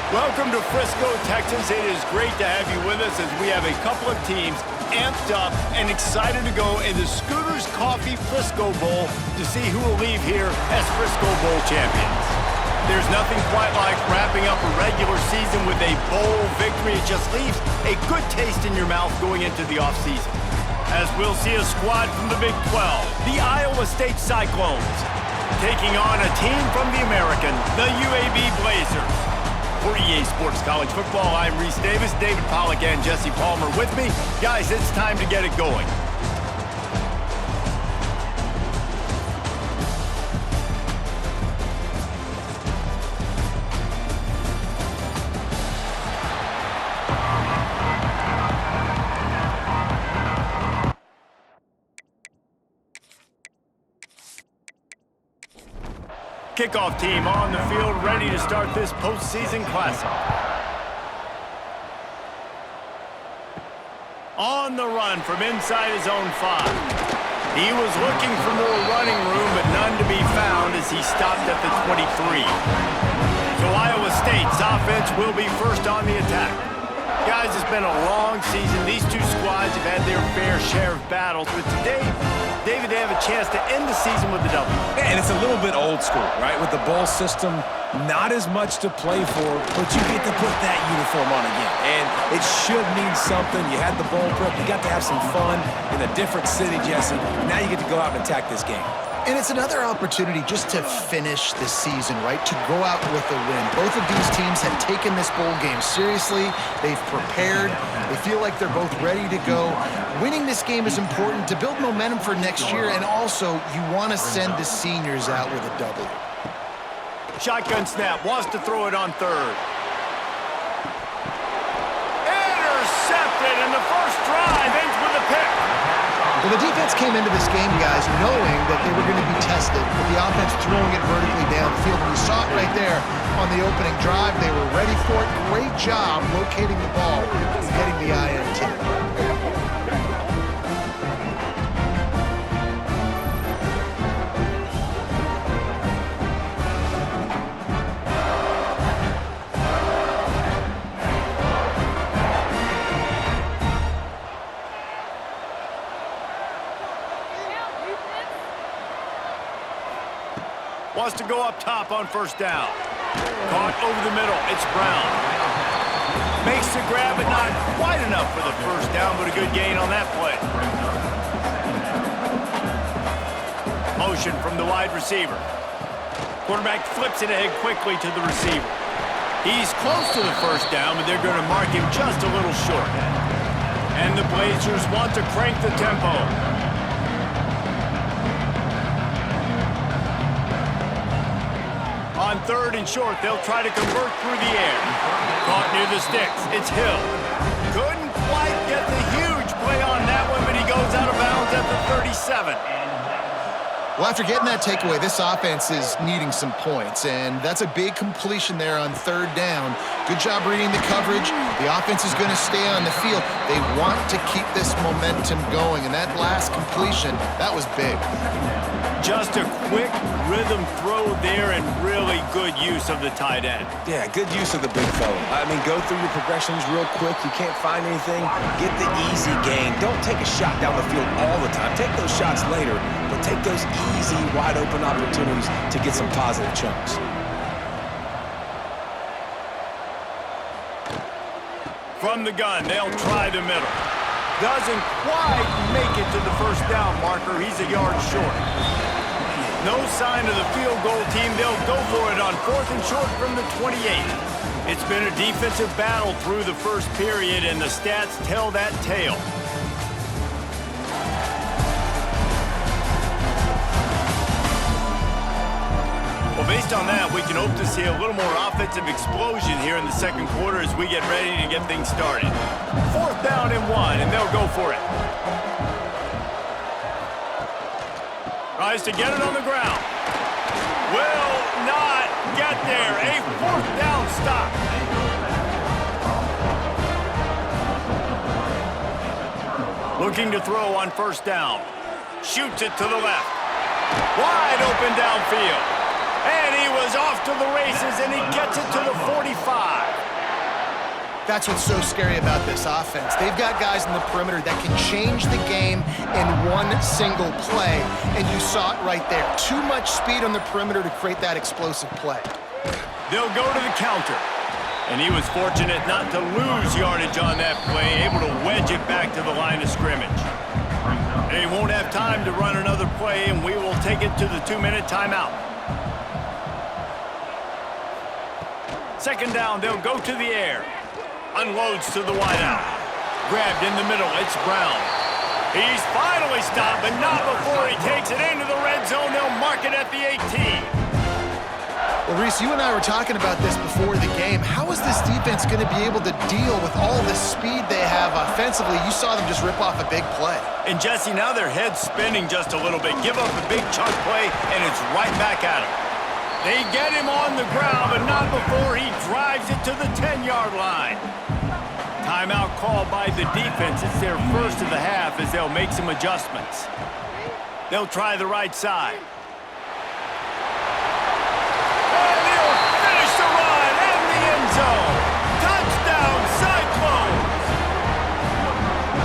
Welcome to Frisco, Texas. It is great to have you with us as we have a couple of teams amped up and excited to go in the Scooters Coffee Frisco Bowl to see who will leave here as Frisco Bowl champions. There's nothing quite like wrapping up a regular season with a bowl victory. It just leaves a good taste in your mouth going into the offseason. As we'll see a squad from the Big 12, the Iowa State Cyclones, taking on a team from the American, the UAB Blazers. For EA Sports College Football, I'm Reese Davis, David Pollack, and Jesse Palmer with me. Guys, it's time to get it going. Kickoff team on the field, ready to start this postseason classic. On the run from inside his own 5. He was looking for more running room, but none to be found as he stopped at the 23. So Iowa State's offense will be first on the attack. Guys, it's been a long season. These two squads have had their fair share of battles, but today, David, they have a chance to end the season with a W. Yeah, and it's a little bit old school, right? With the bowl system, not as much to play for, but you get to put that uniform on again. And it should mean something. You had the bowl prep. You got to have some fun in a different city, Jesse. Now you get to go out and attack this game. And it's another opportunity just to finish the season, right? To go out with a win. Both of these teams have taken this bowl game seriously. They've prepared. They feel like they're both ready to go. Winning this game is important to build momentum for next year, and also you want to send the seniors out with a W. Shotgun snap, wants to throw it on third. Intercepted, and the first drive ends with a pick. Well, the defense came into this game, guys, knowing that they were going to be tested with the offense throwing it vertically down the field. And we saw it right there on the opening drive. They were ready for it. Great job locating the ball and getting the INT. Wants to go up top on first down. Caught over the middle. It's Brown. Makes the grab, but not quite enough for the first down, but a good gain on that play. Motion from the wide receiver. Quarterback flips it ahead quickly to the receiver. He's close to the first down, but they're going to mark him just a little short. And the Blazers want to crank the tempo. On third and short, they'll try to convert through the air. Caught near the sticks. It's Hill. Couldn't quite get the huge play on that one, but he goes out of bounds at the 37. Well, after getting that takeaway, this offense is needing some points, and that's a big completion there on third down. Good job reading the coverage. The offense is going to stay on the field. They want to keep this momentum going, and that last completion, that was big. Just a quick rhythm throw there and really good use of the tight end. Yeah, good use of the big fella. I mean, go through your progressions real quick. You can't find anything. Get the easy gain. Don't take a shot down the field all the time. Take those shots later, but take those easy, wide-open opportunities to get some positive chunks. From the gun, they'll try the middle. Doesn't quite make it to the first down marker. He's a yard short. No sign of the field goal team. They'll go for it on fourth and short from the 28. It's been a defensive battle through the first period, and the stats tell that tale. Well, based on that, we can hope to see a little more offensive explosion here in the second quarter as we get ready to get things started. Fourth down and 1, and they'll go for it. Tries to get it on the ground. Will not get there. A fourth down stop. Looking to throw on first down. Shoots it to the left. Wide open downfield. And he was off to the races, and he gets it to the 45. That's what's so scary about this offense. They've got guys in the perimeter that can change the game in one single play, and you saw it right there. Too much speed on the perimeter to create that explosive play. They'll go to the counter. And he was fortunate not to lose yardage on that play, able to wedge it back to the line of scrimmage. They won't have time to run another play, and we will take it to the 2-minute timeout. Second down, they'll go to the air. Unloads to the wideout. Grabbed in the middle, it's Brown. He's finally stopped, but not before he takes it into the red zone. They'll mark it at the 18. Well, Reese, you and I were talking about this before the game. How is this defense going to be able to deal with all the speed they have offensively? You saw them just rip off a big play. And Jesse, now their head's spinning just a little bit. Give up a big chunk play, and it's right back at him. They get him on the ground, but not before he drives it to the 10-yard line. Timeout called by the defense. It's their first of the half as they'll make some adjustments. They'll try the right side. And he'll finish the run in the end zone. Touchdown, Cyclones!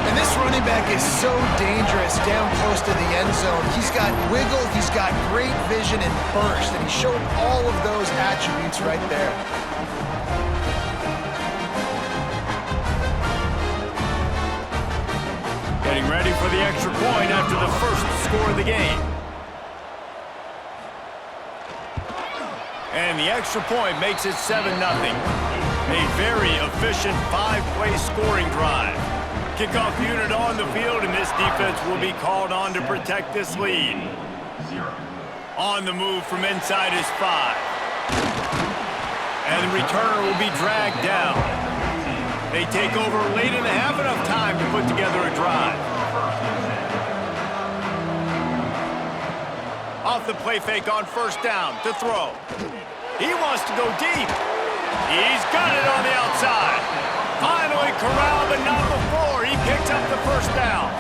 And this running back is so dangerous down close to the end zone. He's got wiggle, he's got great vision and burst, and he showed all of those attributes right there. Getting ready for the extra point after the first score of the game. And the extra point makes it 7-0. A very efficient 5-play scoring drive. Kickoff unit on the field, and this defense will be called on to protect this lead. On the move from inside his 5. And the returner will be dragged down. They take over late in the half, enough time to put together a drive. Off the play fake on first down to throw. He wants to go deep. He's got it on the outside. Finally corralled, but not before he picks up the first down.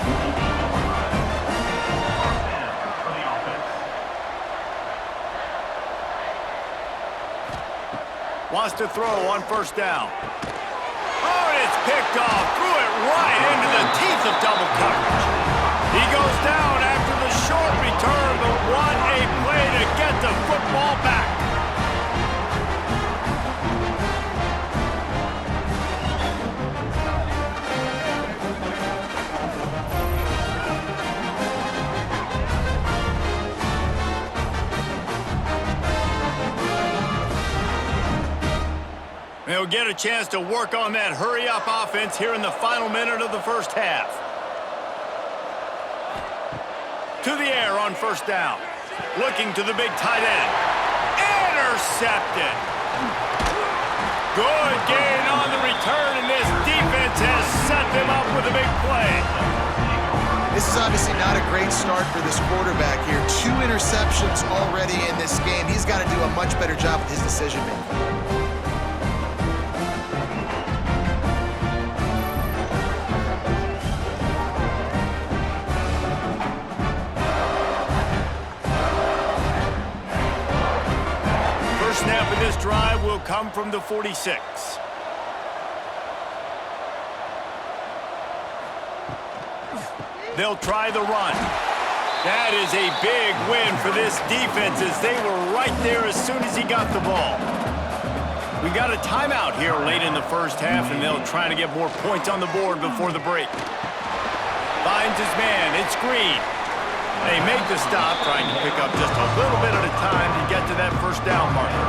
Wants to throw on first down. Oh, and it's picked off. Threw it right into the teeth of double coverage. He goes down after the short return, but what a play to get the football back. They'll get a chance to work on that hurry-up offense here in the final minute of the first half. To the air on first down. Looking to the big tight end. Intercepted. Good gain on the return, and this defense has set them up with a big play. This is obviously not a great start for this quarterback here. 2 interceptions already in this game. He's got to do a much better job with his decision-making. Snap of this drive will come from the 46. They'll try the run. That is a big win for this defense as they were right there as soon as he got the ball. We got a timeout here late in the first half, and they'll try to get more points on the board before the break. Finds his man. It's Green. They make the stop, trying to pick up just a little bit at a time to get to that first down marker.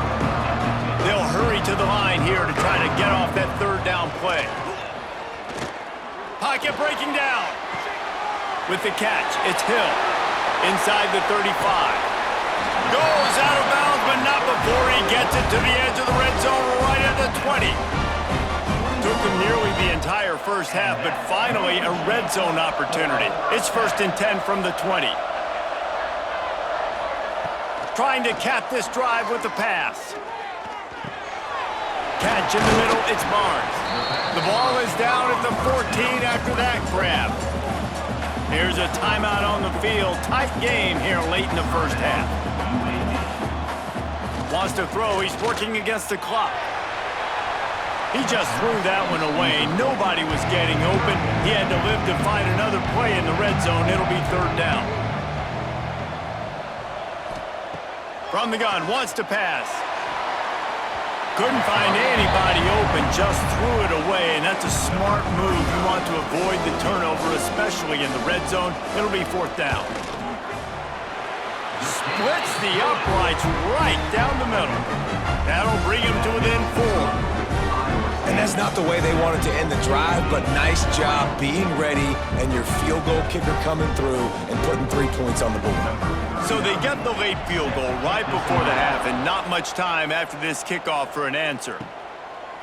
They'll hurry to the line here to try to get off that third down play. Pocket breaking down. With the catch, it's Hill. Inside the 35. Goes out of bounds, but not before he gets it to the edge of the red zone right at the 20. Took him nearly the entire first half, but finally a red zone opportunity. It's 1st and 10 from the 20. Trying to cap this drive with the pass. Catch in the middle, it's Barnes. The ball is down at the 14 after that grab. Here's a timeout on the field. Tight game here late in the first half. Wants to throw, he's working against the clock. He just threw that one away. Nobody was getting open. He had to live to find another play in the red zone. It'll be third down. From the gun, wants to pass. Couldn't find anybody open, just threw it away, and that's a smart move. You want to avoid the turnover, especially in the red zone. It'll be fourth down. Splits the uprights right down the middle. That'll bring him to within 4. And that's not the way they wanted to end the drive, but nice job being ready and your field goal kicker coming through and putting 3 points on the board. So they get the late field goal right before the half, and not much time after this kickoff for an answer.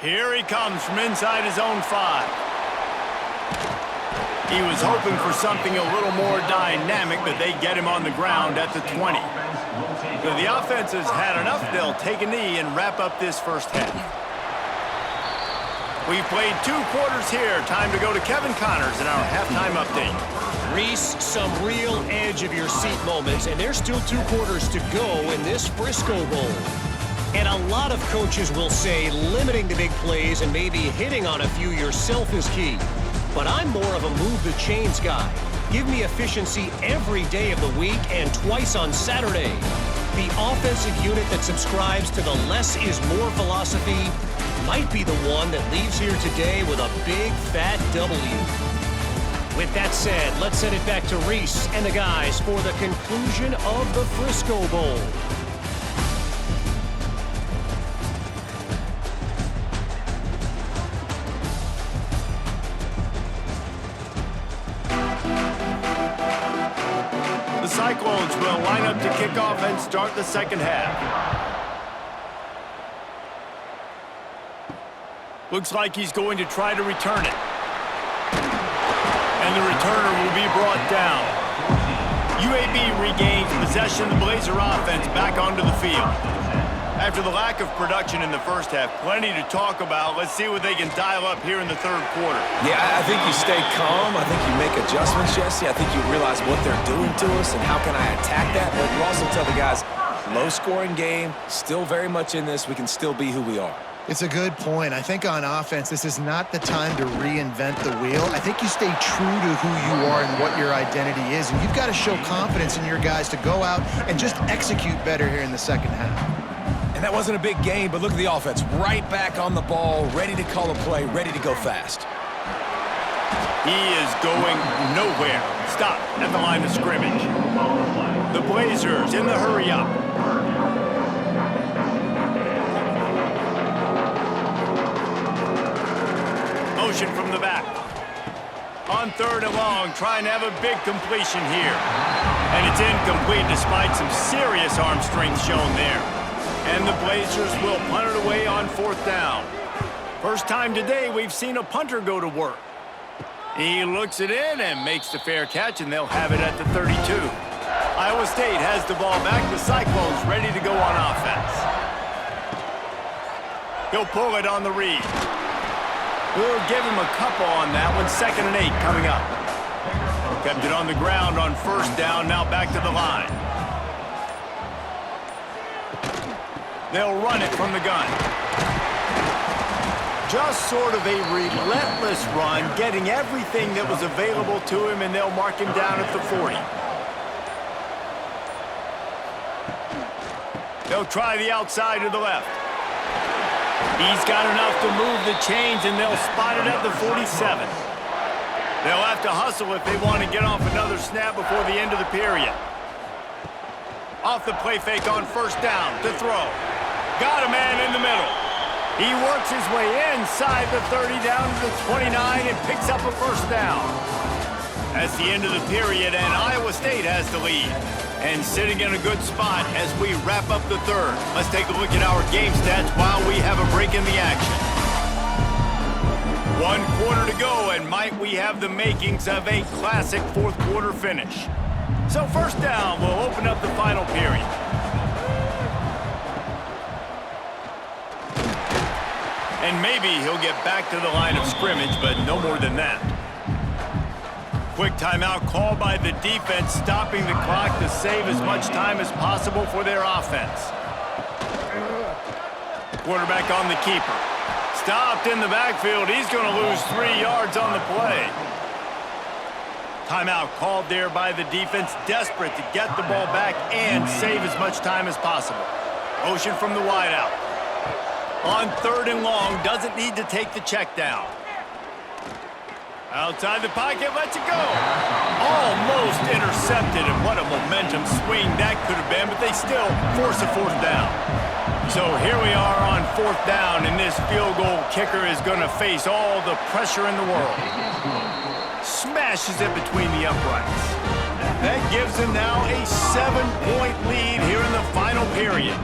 Here he comes from inside his own 5. He was hoping for something a little more dynamic, but they get him on the ground at the 20. So the offense has had enough. They'll take a knee and wrap up this first half. We've played 2 quarters here. Time to go to Kevin Connors in our halftime update. Reese, some real edge-of-your-seat moments, and there's still 2 quarters to go in this Frisco Bowl. And a lot of coaches will say limiting the big plays and maybe hitting on a few yourself is key. But I'm more of a move-the-chains guy. Give me efficiency every day of the week and twice on Saturday. The offensive unit that subscribes to the less is more philosophy might be the one that leaves here today with a big, fat W. With that said, let's send it back to Reese and the guys for the conclusion of the Frisco Bowl. The Cyclones will line up to kick off and start the second half. Looks like he's going to try to return it. And the returner will be brought down. UAB regains possession of the Blazer offense back onto the field. After the lack of production in the first half, plenty to talk about. Let's see what they can dial up here in the third quarter. Yeah, I think you stay calm. I think you make adjustments, Jesse. I think you realize what they're doing to us and how can I attack that. But you also tell the guys, low-scoring game, still very much in this. We can still be who we are. It's a good point. I think on offense, this is not the time to reinvent the wheel. I think you stay true to who you are and what your identity is, and you've got to show confidence in your guys to go out and just execute better here in the second half. And that wasn't a big game, but look at the offense. Right back on the ball, ready to call a play, ready to go fast. He is going nowhere. Stop at the line of scrimmage. The Blazers in the hurry up. Motion from the back. On third and long, trying to have a big completion here. And it's incomplete despite some serious arm strength shown there. And the Blazers will punt it away on fourth down. First time today we've seen a punter go to work. He looks it in and makes the fair catch, and they'll have it at the 32. Iowa State has the ball back. The Cyclones ready to go on offense. He'll pull it on the read. We'll give him a couple on that one. 2nd and 8 coming up. Kept it on the ground on first down. Now back to the line. They'll run it from the gun. Just sort of a relentless run, getting everything that was available to him, and they'll mark him down at the 40. They'll try the outside to the left. He's got enough to move the chains, and they'll spot it at the 47. They'll have to hustle if they want to get off another snap before the end of the period. Off the play fake on first down to throw. Got a man in the middle. He works his way inside the 30 down to the 29 and picks up a first down. That's the end of the period, and Iowa State has the lead. And sitting in a good spot as we wrap up the third. Let's take a look at our game stats while we have a break in the action. 1 quarter to go, and might we have the makings of a classic fourth quarter finish. So first down will open up the final period. And maybe he'll get back to the line of scrimmage, but no more than that. Quick timeout called by the defense, stopping the clock to save as much time as possible for their offense. Quarterback on the keeper. Stopped in the backfield. He's going to lose 3 yards on the play. Timeout called there by the defense, desperate to get the ball back and save as much time as possible. Motion from the wideout. On 3rd and long, doesn't need to take the check down. Outside the pocket, lets it go. Almost intercepted, and what a momentum swing that could have been, but they still force a 4th down. So here we are on 4th down, and this field goal kicker is going to face all the pressure in the world. Smashes it between the uprights. That gives them now a 7-point lead here in the final period.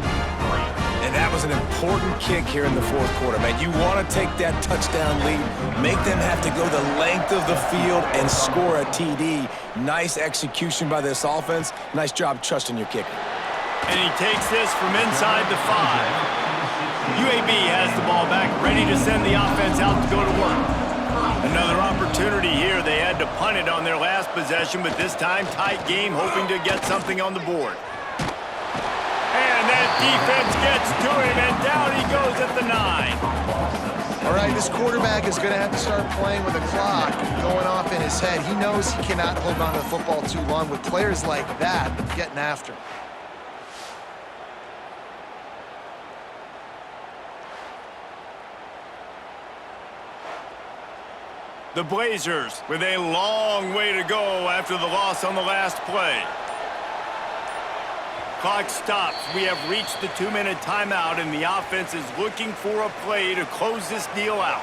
And that was an important kick here in the 4th quarter, man. You want to take that touchdown lead, make them have to go the length of the field and score a TD. Nice execution by this offense. Nice job trusting your kicker. And he takes this from inside the 5. UAB has the ball back, ready to send the offense out to go to work. Another opportunity here. They had to punt it on their last possession, but this time tight game, hoping to get something on the board. And that defense gets to him, and down he goes at the 9. All right, this quarterback is going to have to start playing with a clock going off in his head. He knows he cannot hold on to the football too long with players like that getting after him. The Blazers with a long way to go after the loss on the last play. Clock stops. We have reached the 2-minute timeout, and the offense is looking for a play to close this deal out.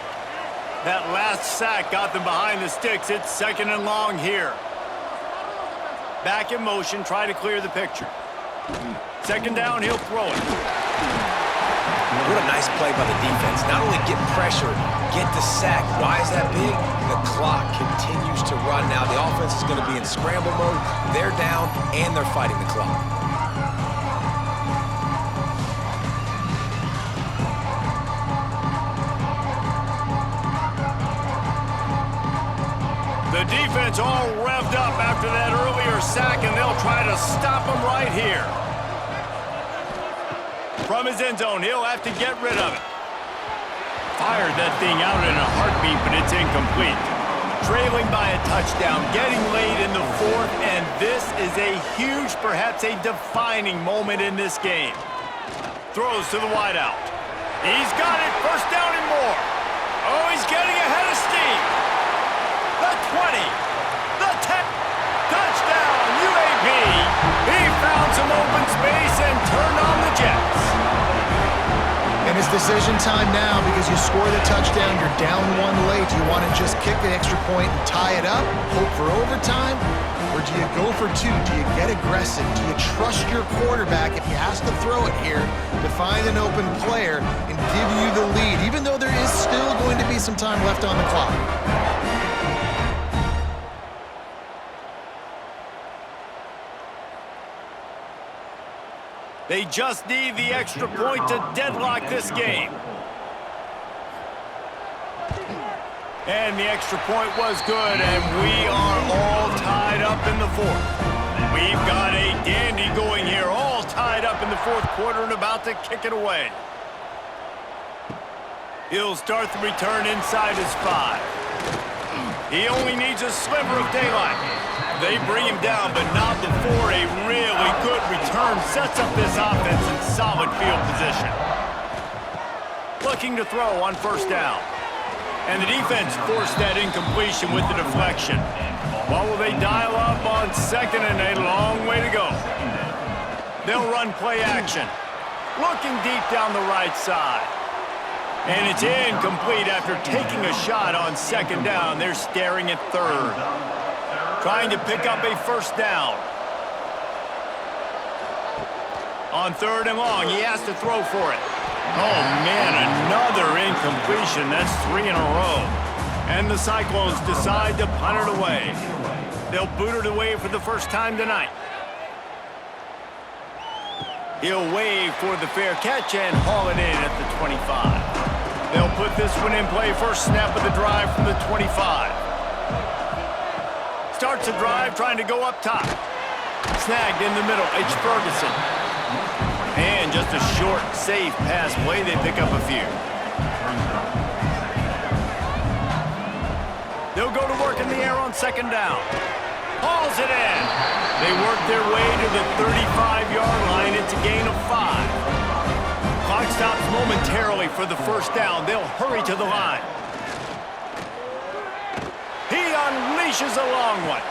That last sack got them behind the sticks. It's 2nd and long here. Back in motion, try to clear the picture. 2nd down, he'll throw it. What a nice play by the defense. Not only get pressure, get the sack. Why is that big? The clock continues to run now. The offense is going to be in scramble mode. They're down, and they're fighting the clock. The defense all revved up after that earlier sack, and they'll try to stop him right here. From his end zone, he'll have to get rid of it. Fired that thing out in a heartbeat, but it's incomplete. Trailing by a touchdown, getting late in the 4th, and this is a huge, perhaps a defining moment in this game. Throws to the wideout. He's got it, 1st down and more. Oh, he's getting ahead of steam. The 20, the 10, touchdown, UAB. He found some open space and turned on the Jets. And it's decision time now because you score the touchdown, you're down 1 late. Do you want to just kick the extra point and tie it up, hope for overtime? Or do you go for 2? Do you get aggressive? Do you trust your quarterback if he has to throw it here to find an open player and give you the lead, even though there is still going to be some time left on the clock? They just need the extra point to deadlock this game. And the extra point was good, and we are all tied up in the 4th. We've got a dandy going here, all tied up in the 4th quarter and about to kick it away. He'll start the return inside his 5. He only needs a sliver of daylight. They bring him down, but not before a really good return sets up this offense in solid field position. Looking to throw on 1st down. And the defense forced that incompletion with the deflection. What will they dial up on 2nd and a long way to go? They'll run play action. Looking deep down the right side. And it's incomplete after taking a shot on 2nd down. They're staring at 3rd. Trying to pick up a 1st down. On 3rd and long, he has to throw for it. Oh, man, another incompletion. That's 3 in a row. And the Cyclones decide to punt it away. They'll boot it away for the first time tonight. He'll wave for the fair catch and haul it in at the 25. They'll put this one in play, first snap of the drive from the 25. Starts a drive trying to go up top. Snagged in the middle, H. Ferguson. And just a short, safe pass play. They pick up a few. second down. Hauls it in. They work their way to the 35-yard line. It's a gain of 5. Clock stops momentarily for the first down. They'll hurry to the line. He unleashes a long one.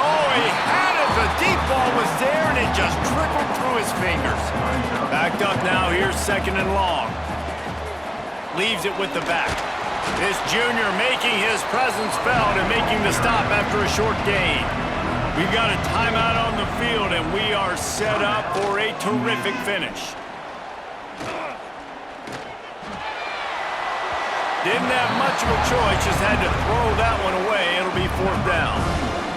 Oh, he had it. The deep ball was there, and it just trickled through his fingers. Backed up now. Here's second and long. Leaves it with the back. This junior making his presence felt and making the stop after a short gain. We've got a timeout on the field, and we are set up for a terrific finish. Didn't have much of a choice, just had to throw that one away. It'll be fourth down.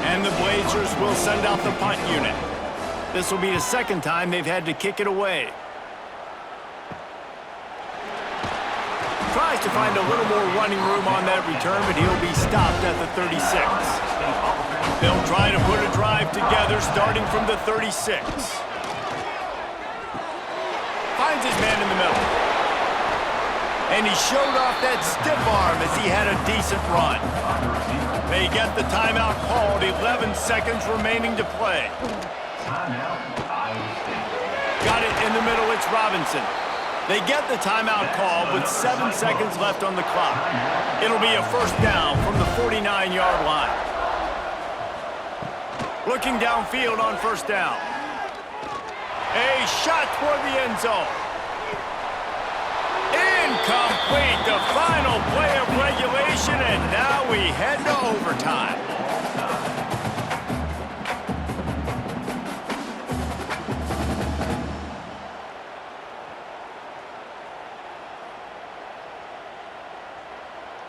And the Blazers will send out the punt unit. This will be the second time they've had to kick it away. Tries to find a little more running room on that return, but he'll be stopped at the 36. They'll try to put a drive together starting from the 36. Finds his man in the middle. And he showed off that stiff arm as he had a decent run. They get the timeout called, 11 seconds remaining to play. Got it in the middle, it's Robinson. They get the timeout call with 7 seconds left on the clock. It'll be a first down from the 49-yard line. Looking downfield on first down. A shot toward the end zone. Incomplete, the final play of regulation, and now we head to overtime.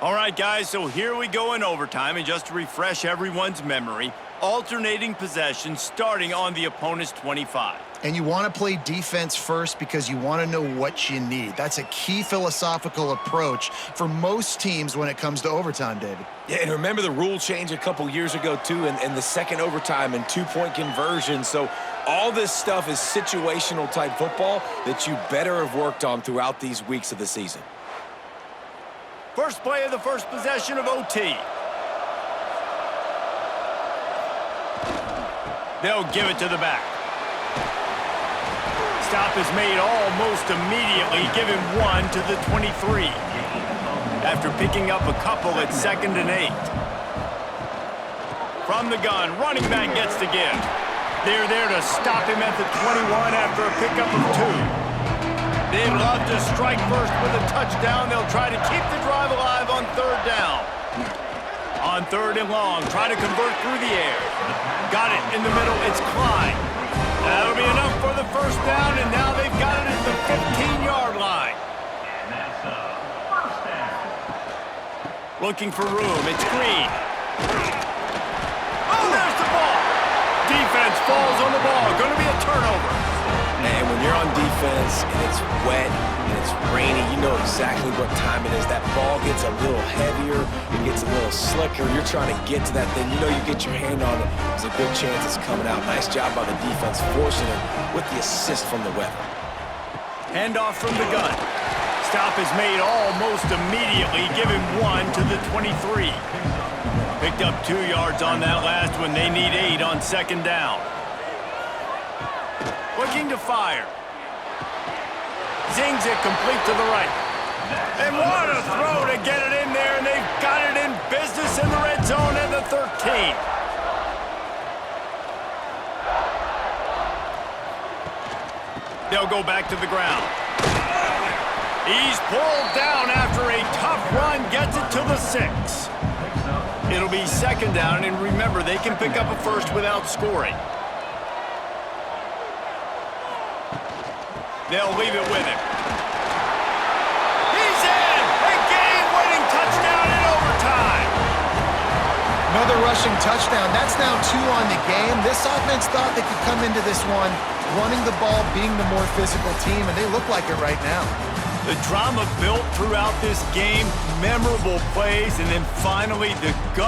All right, guys, so here we go in overtime, and just to refresh everyone's memory, alternating possession starting on the opponent's 25. And you want to play defense first because you want to know what you need. That's a key philosophical approach for most teams when it comes to overtime, David. Yeah, and remember the rule change a couple years ago, too, and the second overtime and two-point conversion. So all this stuff is situational type football that you better have worked on throughout these weeks of the season. First play of the first possession of OT. They'll give it to the back. Stop is made almost immediately, giving 1 to the 23. After picking up a couple at 2nd and 8. From the gun, running back gets the give. They're there to stop him at the 21 after a pickup of 2. They'd love to strike first with a touchdown. They'll try to keep the drive alive on third down. On third and long, try to convert through the air. Got it in the middle, it's Klein. That'll be enough for the first down, and now they've got it at the 15-yard line. Looking for room, it's Green. Oh, there's the ball. Defense falls on the ball, going to be a turnover. And when you're on defense and it's wet and it's rainy, you know exactly what time it is. That ball gets a little heavier, it gets a little slicker. You're trying to get to that thing. You know you get your hand on it, there's a good chance it's coming out. Nice job by the defense forcing it with the assist from the weather. Handoff from the gun. Stop is made almost immediately, giving 1 to the 23. Picked up 2 yards on that last one. They need 8 on second down. Looking to fire. Zings it complete to the right. And what a throw to get it in there, and they've got it in business in the red zone at the 13. They'll go back to the ground. He's pulled down after a tough run, gets it to the 6. It'll be second down, and remember, they can pick up a first without scoring. They'll leave it with him. He's in! A game-winning touchdown in overtime! Another rushing touchdown. That's now 2 on the game. This offense thought they could come into this one running the ball, being the more physical team, and they look like it right now. The drama built throughout this game, memorable plays, and then finally the gut.